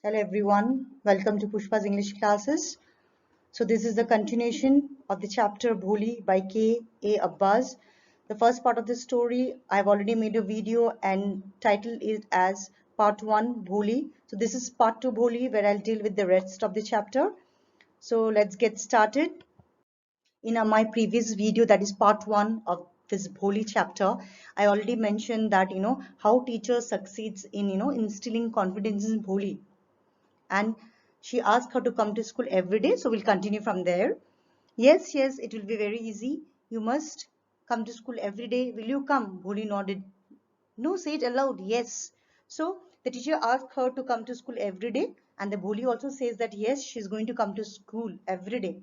Hello everyone, welcome to Pushpa's English classes. So this is the continuation of the chapter Bholi by K. A. Abbas. The first part of the story I've already made a video and titled it as part 1 Bholi. So this is part 2 Bholi where I'll deal with the rest of the chapter. So let's get started. In my previous video, that is part 1 of this Bholi chapter, I already mentioned that how teacher succeeds in instilling confidence in Bholi, and she asked her to come to school every day. So we'll continue from there. Yes, yes, it will be very easy. You must come to school every day. Will you come? Bholi nodded. No, say it aloud. Yes. So the teacher asked her to come to school every day, and the Bholi also says that yes, she's going to come to school every day.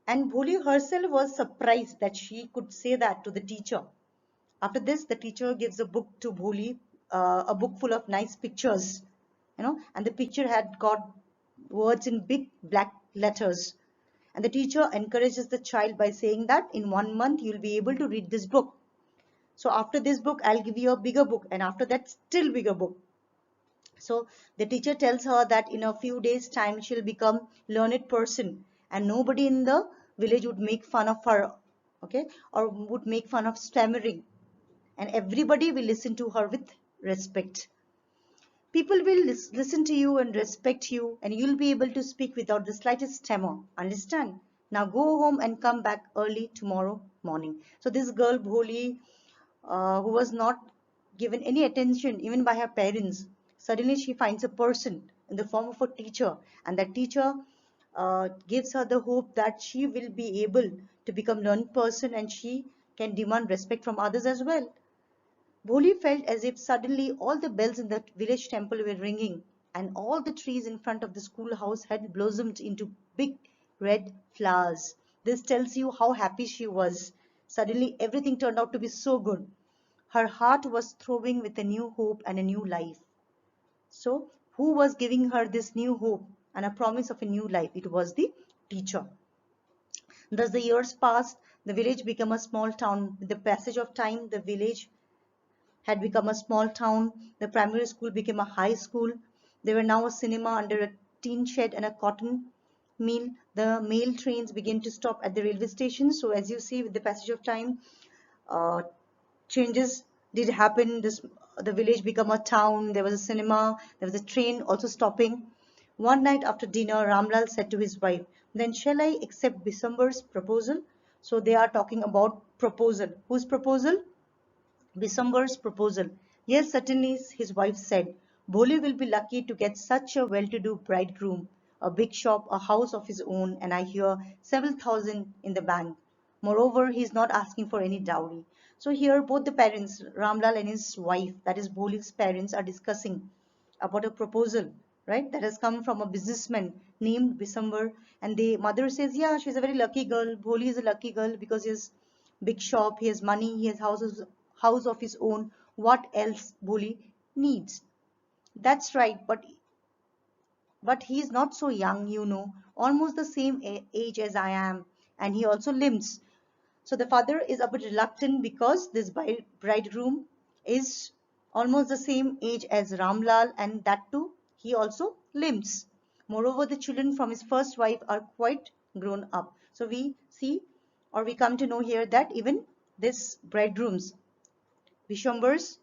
And Bholi herself was surprised that she could say that to the teacher. After this, the teacher gives a book to Bholi, a book full of nice pictures, and the picture had got words in big black letters. And the teacher encourages the child by saying that in 1 month you'll be able to read this book. So after this book, I'll give you a bigger book, and after that, still bigger book. So the teacher tells her that in a few days' time she'll become learned person, and nobody in the village would make fun of her, okay, or would make fun of stammering, and everybody will listen to her with respect. People will listen to you and respect you, and you'll be able to speak without the slightest tremor. Understand? Now go home and come back early tomorrow morning. So this girl Bholi, who was not given any attention even by her parents, suddenly she finds a person in the form of a teacher, and that teacher gives her the hope that she will be able to become learned person, and she can demand respect from others as well. Bholi felt as if suddenly all the bells in the village temple were ringing, and all the trees in front of the schoolhouse had blossomed into big red flowers. This tells you how happy she was. Suddenly everything turned out to be so good. Her heart was throbbing with a new hope and a new life. So, who was giving her this new hope and a promise of a new life? It was the teacher. Thus the years passed, the village became a small town. With the passage of time, the village had become a small town. The primary school became a high school. There were now a cinema under a tin shed and a cotton mill. The mail trains began to stop at the railway station. So as you see, with the passage of time, uh, changes did happen. The village became a town. There was a cinema. There was a train also stopping. One night after dinner, Ramlal said to his wife, "Then shall I accept Bisambar's proposal?" So they are talking about proposal. Whose proposal? Bisambar's proposal. Yes, certainly, his wife said. Bholi will be lucky to get such a well-to-do bridegroom, a big shop, a house of his own, and I hear several thousand in the bank. Moreover, he is not asking for any dowry. So here both the parents, Ramlal and his wife, that is Bholi's parents, are discussing about a proposal, right, that has come from a businessman named Bisambar. And the mother says, yeah, she's a very lucky girl. Bholi is a lucky girl because he has big shop, he has money, he has house of his own. What else Bholi needs? That's right, but he is not so young, almost the same age as I am, and he also limps. So the father is a bit reluctant because this bridegroom is almost the same age as Ramlal, and that too he also limps. Moreover, the children from his first wife are quite grown up. So we see, or we come to know here, that even this bridegroom's, Vishambar's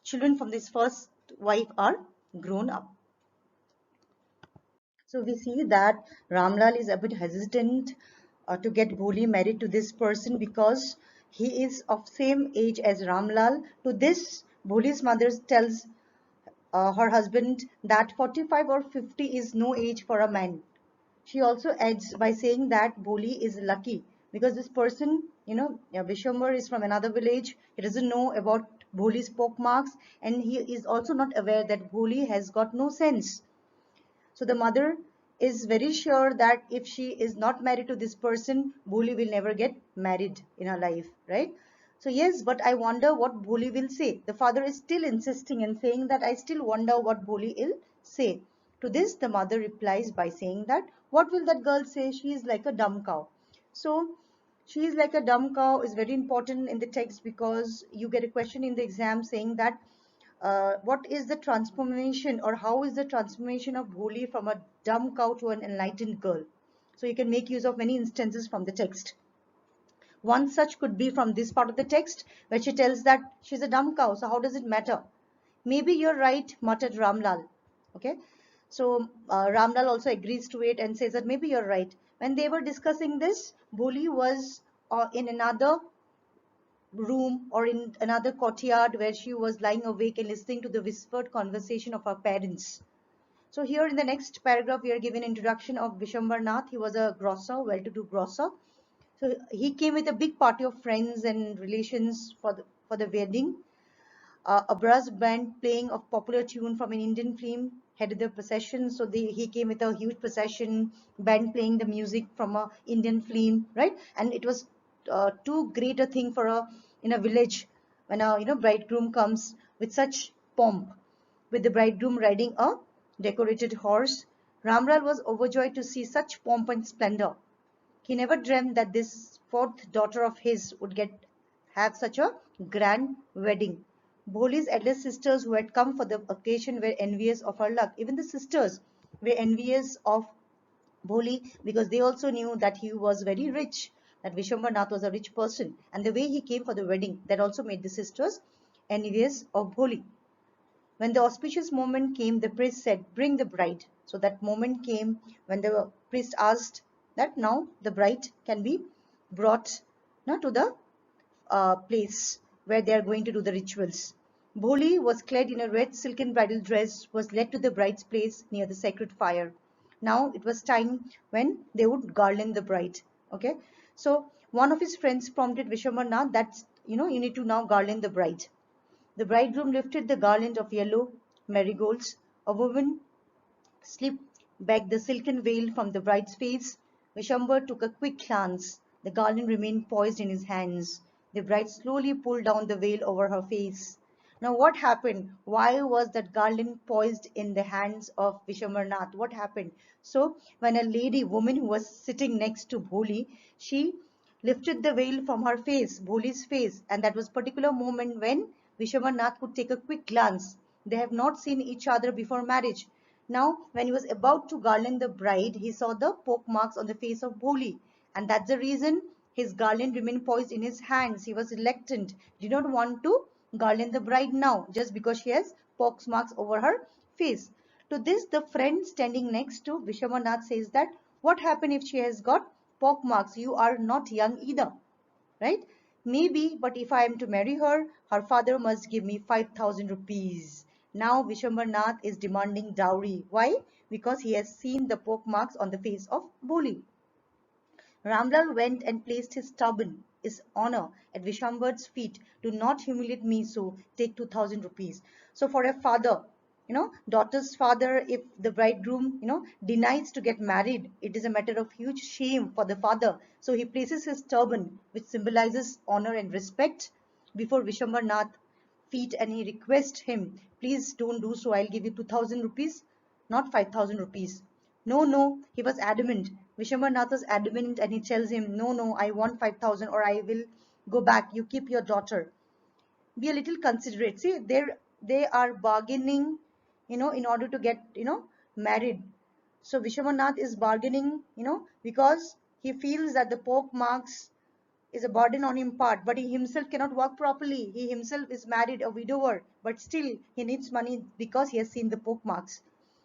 children from this first wife are grown up. So we see that Ramlal is a bit hesitant to get Bholi married to this person because he is of same age as Ramlal. To this, Bholi's mother tells her husband that 45 or 50 is no age for a man. She also adds by saying that Bholi is lucky because this person, Vishwambar is from another village. He doesn't know about Bholi's poke marks, and he is also not aware that Bholi has got no sense. So the mother is very sure that if she is not married to this person, Bholi will never get married in her life, right? So yes, but I wonder what Bholi will say. The father is still insisting and saying that I still wonder what Bholi will say. To this, the mother replies by saying that what will that girl say? She is like a dumb cow. So she is like a dumb cow is very important in the text because you get a question in the exam saying that what is the transformation, or how is the transformation of Bholi from a dumb cow to an enlightened girl? So you can make use of many instances from the text. One such could be from this part of the text, where she tells that she's a dumb cow, so how does it matter? Maybe you're right, muttered Ramlal. Okay, so Ramlal also agrees to it and says that maybe you're right. When they were discussing this, Bholi was in another room or in another courtyard where she was lying awake and listening to the whispered conversation of her parents. So here in the next paragraph, we are given introduction of Vishwambar Nath. He was a grocer, well-to-do grocer. So he came with a big party of friends and relations for the wedding. A brass band playing a popular tune from an Indian film headed the procession. So he came with a huge procession, band playing the music from a Indian film, right? And it was too great a thing for in a village when a bridegroom comes with such pomp, with the bridegroom riding a decorated horse. Ramlal was overjoyed to see such pomp and splendor. He never dreamed that this fourth daughter of his would have such a grand wedding. Bholi's eldest sisters who had come for the occasion were envious of her luck. Even the sisters were envious of Bholi because they also knew that he was very rich, that Vishwambar Nath was a rich person, and the way he came for the wedding, that also made the sisters envious of Bholi. When the auspicious moment came, the priest said, "Bring the bride." So that moment came when the priest asked that now the bride can be brought to the place where they are going to do the rituals. Bholi was clad in a red silken bridal dress, was led to the bride's place near the sacred fire. Now it was time when they would garland the bride. Okay, so one of his friends prompted Vishwambar Nath that you need to now garland the bride. The bridegroom lifted the garland of yellow marigolds. A woman slipped back the silken veil from the bride's face. Vishwambar took a quick glance. The garland remained poised in his hands. The bride slowly pulled down the veil over her face. Now what happened? Why was that garland poised in the hands of Vishwambar Nath? What happened? So when a woman who was sitting next to Bholi, she lifted the veil from her face, Bholi's face, and that was a particular moment when Vishwambar Nath could take a quick glance. They have not seen each other before marriage. Now, when he was about to garland the bride, he saw the poke marks on the face of Bholi, and that's the reason his garland remained poised in his hands. He was reluctant, did not want to garland the bride now, just because she has poke marks over her face. To this, the friend standing next to Vishwambar Nath says that, "What happened if she has got pock marks? You are not young either, right? Maybe, but if I am to marry her, her father must give me 5,000 rupees." Now Vishwambar Nath is demanding dowry. Why? Because he has seen the pock marks on the face of Bholi. Ramlal went and placed his turban, his honor, at Vishwambar's feet. "Do not humiliate me, so take 2,000 rupees." So for a father, daughter's father, if the bridegroom, denies to get married, it is a matter of huge shame for the father. So he places his turban, which symbolizes honor and respect, before Vishwambar Nath feet, and he requests him, "Please don't do so. I'll give you 2,000 rupees, not 5,000 rupees." No, no, he was adamant. Vishwambar Nath was adamant, and he tells him, "No, no, I want 5,000 or I will go back. You keep your daughter." Be a little considerate. See, they are bargaining, in order to get, married. So Vishwambar Nath is bargaining, because he feels that the poke marks is a burden on him part, but he himself cannot work properly. He himself is married, a widower, but still he needs money because he has seen the poke marks.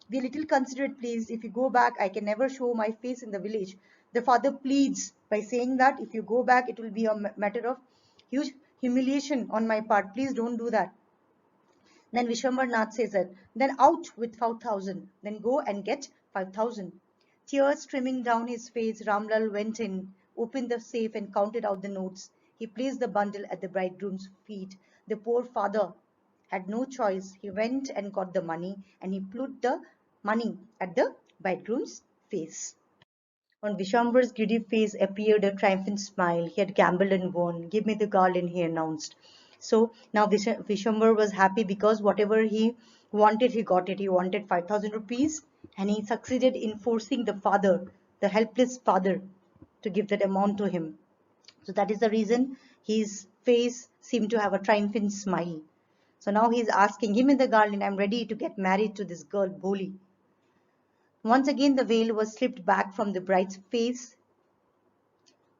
Be a little considerate, please. If you go back, I can never show my face in the village. The father pleads by saying that if you go back, it will be a matter of huge humiliation on my part. Please don't do that. Then Vishwambar Nath says that, "Then out with 5,000. Then go and get 5,000. Tears streaming down his face, Ramlal went in, opened the safe and counted out the notes. He placed the bundle at the bridegroom's feet. The poor father had no choice. He went and got the money, and he put the money at the bridegroom's face. On Vishwambar's giddy face appeared a triumphant smile. He had gambled and won. "Give me the garland," he announced. So now Vishwambar was happy because whatever he wanted, he got it. He wanted 5,000 rupees, and he succeeded in forcing the father, the helpless father, to give that amount to him. So that is the reason his face seemed to have a triumphant smile. So now he's asking, give me the garland, I'm ready to get married to this girl, Bholi. Once again the veil was slipped back from the bride's face,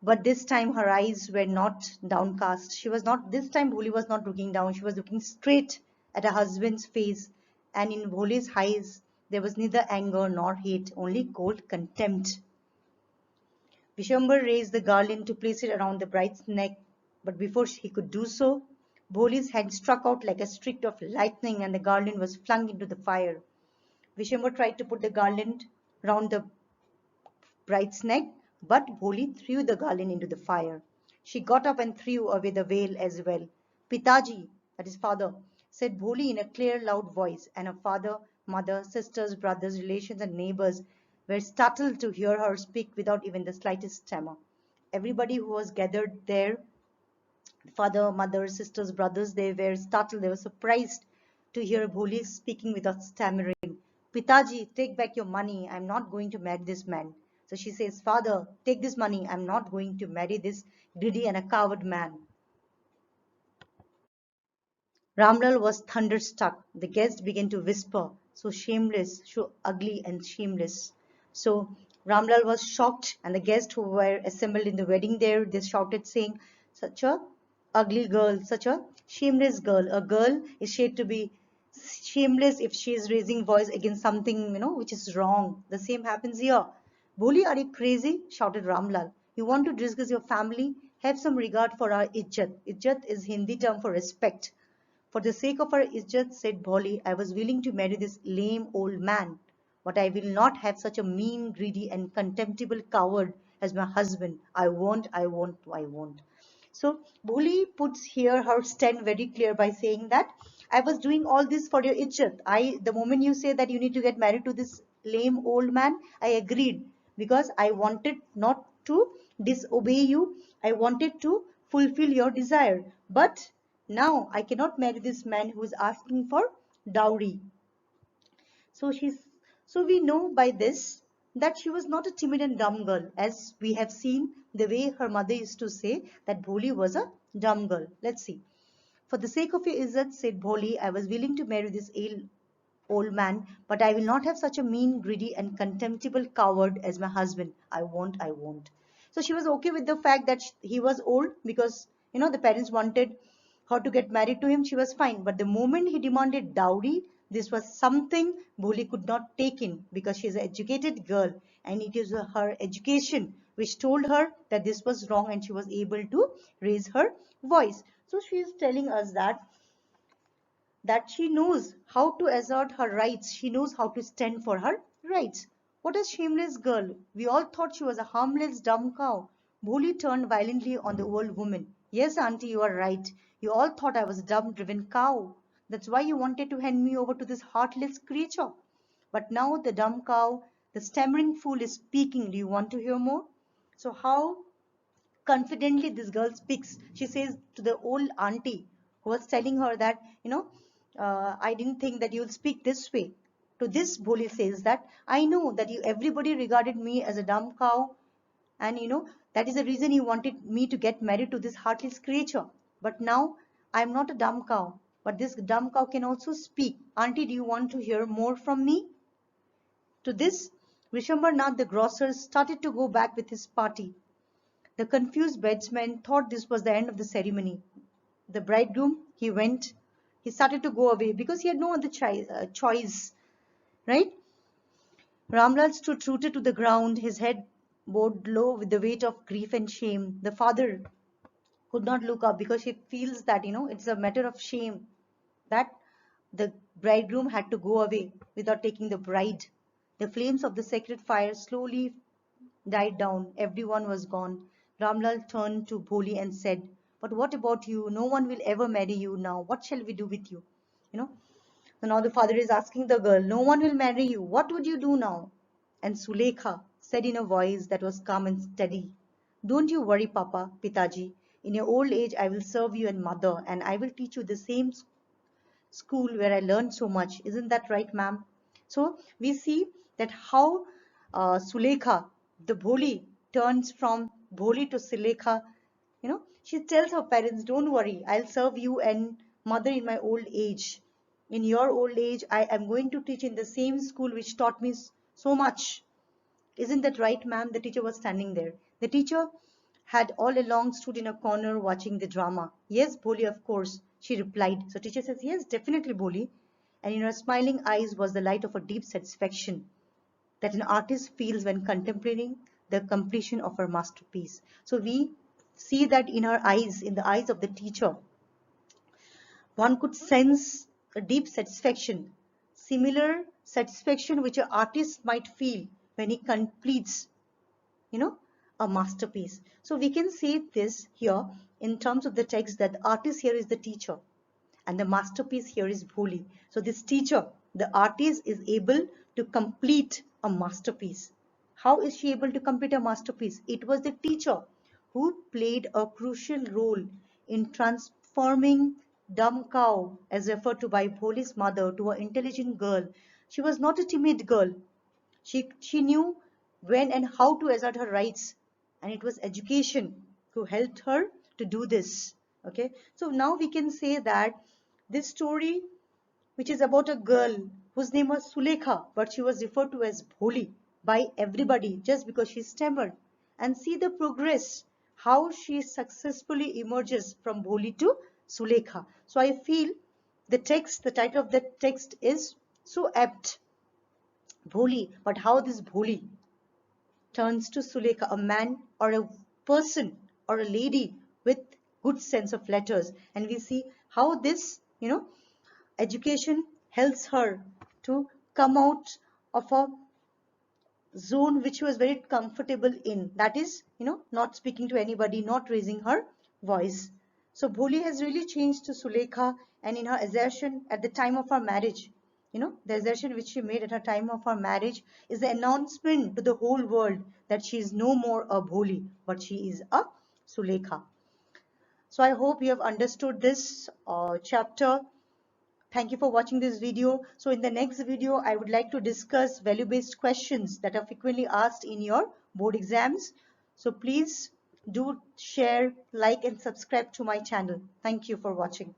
but this time her eyes were not downcast. She was not, this time Bholi was not looking down, she was looking straight at her husband's face, and in Bholi's eyes there was neither anger nor hate, only cold contempt. Vishwambar raised the garland to place it around the bride's neck, but before he could do so, Bholi's hand struck out like a streak of lightning and the garland was flung into the fire. Vishwambar tried to put the garland round the bride's neck, but Bholi threw the garland into the fire. She got up and threw away the veil as well. Pitaji, that is father, said Bholi in a clear, loud voice, and her father, mother, sisters, brothers, relations, and neighbors were startled to hear her speak without even the slightest tremor. Everybody who was gathered there, father, mother, sisters, brothers, they were startled, they were surprised to hear Bholi speaking without stammering. Pitaji, take back your money. I'm not going to marry this man. So she says, Father, take this money. I'm not going to marry this greedy and a coward man. Ramlal was thunderstruck. The guests began to whisper, so shameless, so ugly and shameless. So Ramlal was shocked, and the guests who were assembled in the wedding there, they shouted, saying, such a ugly girl, such a shameless girl. A girl is said to be shameless if she is raising voice against something, which is wrong. The same happens here. Boli, are you crazy? Shouted Ramlal. You want to discuss your family? Have some regard for our ijjat. Ijjat is Hindi term for respect. For the sake of our izzat, said Bholi, I was willing to marry this lame old man, but I will not have such a mean, greedy, and contemptible coward as my husband. I won't, I won't, I won't. So Bholi puts here her stand very clear by saying that I was doing all this for your izzat. The moment you say that you need to get married to this lame old man, I agreed because I wanted not to disobey you. I wanted to fulfill your desire. But now I cannot marry this man who is asking for dowry. So so we know by this that she was not a timid and dumb girl, as we have seen the way her mother used to say that Bholi was a dumb girl. Let's see. For the sake of your izzat, said Bholi, I was willing to marry this old man, but I will not have such a mean, greedy, and contemptible coward as my husband. I won't, I won't. So she was okay with the fact that he was old because, the parents wanted her to get married to him. She was fine. But the moment he demanded dowry, this was something Bholi could not take in because she is an educated girl and it is her education which told her that this was wrong and she was able to raise her voice. So she is telling us that she knows how to assert her rights. She knows how to stand for her rights. What a shameless girl. We all thought she was a harmless dumb cow. Bholi turned violently on the old woman. Yes, auntie, you are right. You all thought I was a dumb driven cow. That's why you wanted to hand me over to this heartless creature. But now the dumb cow, the stammering fool is speaking. Do you want to hear more? So how confidently this girl speaks. She says to the old auntie who was telling her that, I didn't think that you'll speak this way. To this, Bholi says that I know that everybody regarded me as a dumb cow, and that is the reason you wanted me to get married to this heartless creature. But now I am not a dumb cow, but this dumb cow can also speak. Auntie, do you want to hear more from me? To this, Vishambarnath the grocer started to go back with his party. The confused bedesman thought this was the end of the ceremony. The bridegroom, he started to go away because he had no other choice, right? Ramlal stood rooted to the ground, his head bowed low with the weight of grief and shame. The father could not look up because he feels that, it's a matter of shame that the bridegroom had to go away without taking the bride. The flames of the sacred fire slowly died down. Everyone was gone. Ramlal turned to Bholi and said, but what about you? No one will ever marry you now. What shall we do with you? You know. So now the father is asking the girl, no one will marry you. What would you do now? And Sulekha said in a voice that was calm and steady, don't you worry, Papa, Pitaji. In your old age, I will serve you and mother, and I will teach you the same school where I learned so much. Isn't that right, ma'am? So we see that how Sulekha, the Bholi, turns from Bholi to Sulekha. She tells her parents, don't worry, I'll serve you and mother, in my old age, in your old age, I am going to teach in the same school which taught me so much. Isn't that right, ma'am? The teacher was standing there. The teacher had all along stood in a corner watching the drama. Yes, Boli, of course, she replied. So teacher says, yes, definitely, Boli. And in her smiling eyes was the light of a deep satisfaction that an artist feels when contemplating the completion of her masterpiece. So we see that in her eyes, in the eyes of the teacher, one could sense a deep satisfaction, similar satisfaction which an artist might feel when he completes, you know, a masterpiece. So we can say this here in terms of the text, that the artist here is the teacher and the masterpiece here is Bholi. So this teacher, the artist, is able to complete a masterpiece. How is she able to complete a masterpiece? It was the teacher who played a crucial role in transforming dumb cow, as referred to by Bholi's mother, to an intelligent girl. She was not a timid girl. She knew when and how to assert her rights, and it was education who helped her to do this. Okay, so now we can say that this story, which is about a girl whose name was Sulekha, but she was referred to as Bholi by everybody just because she stammered, and see the progress, how she successfully emerges from Bholi to Sulekha. So I feel the text, the title of the text is so apt, Bholi, but how this Bholi turns to Sulekha, a man or a person or a lady with good sense of letters, and we see how this, education helps her to come out of a zone which she was very comfortable in, that is, not speaking to anybody, not raising her voice. So Bholi has really changed to Sulekha, and in her assertion at the time of her marriage, the assertion which she made at her time of her marriage is the announcement to the whole world that she is no more a Bholi, but she is a Sulekha. So I hope you have understood this chapter. Thank you for watching this video. So in the next video, I would like to discuss value-based questions that are frequently asked in your board exams. So please do share, like, and subscribe to my channel. Thank you for watching.